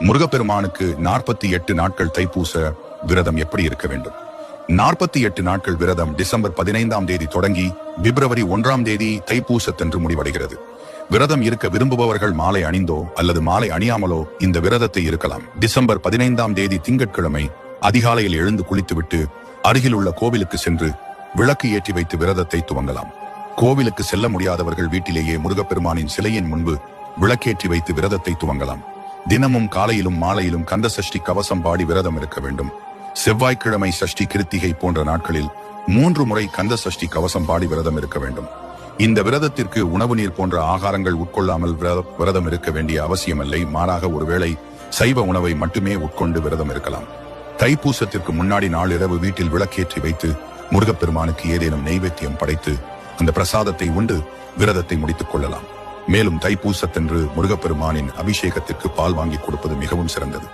முருகப்பெருமானுக்கு 48 நாட்கள் தைப்பூச விரதம் எப்படி இருக்க வேண்டும்? 48 நாட்கள் விரதம் டிசம்பர் 15ஆம் தேதி தொடங்கி பிப்ரவரி 1ஆம் தேதி தைப்பூசத்தன்று முடிவடைகிறது. விரதம் இருக்க விரும்புபவர்கள் மாலை அணிந்தோ அல்லது மாலை அணியாமலோ இந்த விரதத்தை இருக்கலாம். டிசம்பர் 15ஆம் தேதி திங்கட்கிழமை அதிகாலையில் எழுந்து குளித்துவிட்டு அருகில் உள்ள கோவிலுக்கு சென்று விளக்கு ஏற்றி வைத்து விரதத்தை துவங்கலாம். கோவிலுக்கு செல்ல முடியாதவர்கள் வீட்டிலேயே முருகப்பெருமானின் சிலையின் முன்பு விளக்கேற்றி வைத்து விரதத்தை துவங்கலாம். தினமும் காலையிலும் மாலையிலும் கந்த சஷ்டி கவசம் பாடி விரதம் இருக்க வேண்டும். செவ்வாய்க்கிழமை சஷ்டி கிருத்திகை போன்ற நாட்களில் 3 முறை கந்த சஷ்டி கவசம் பாடி விரதம் இருக்க வேண்டும். இந்த விரதத்திற்கு உணவு நீர் போன்ற ஆகாரங்கள் உட்கொள்ளாமல் விரதம் இருக்க வேண்டிய அவசியமில்லை. மாறாக ஒருவேளை சைவ உணவை மட்டுமே உட்கொண்டு விரதம் இருக்கலாம். தைப்பூசத்திற்கு முன்னாடி நாள் இரவு வீட்டில் விளக்கேற்றி வைத்து முருகப்பெருமானுக்கு ஏதேனும் நெய்வேத்தியம் படைத்து அந்த பிரசாதத்தை உண்டு விரதத்தை முடித்துக் கொள்ளலாம். மேலும் தைப்பூசத்தன்று முருகப்பெருமானின் அபிஷேகத்திற்கு பால் வாங்கி கொடுப்பது மிகவும் சிறந்தது.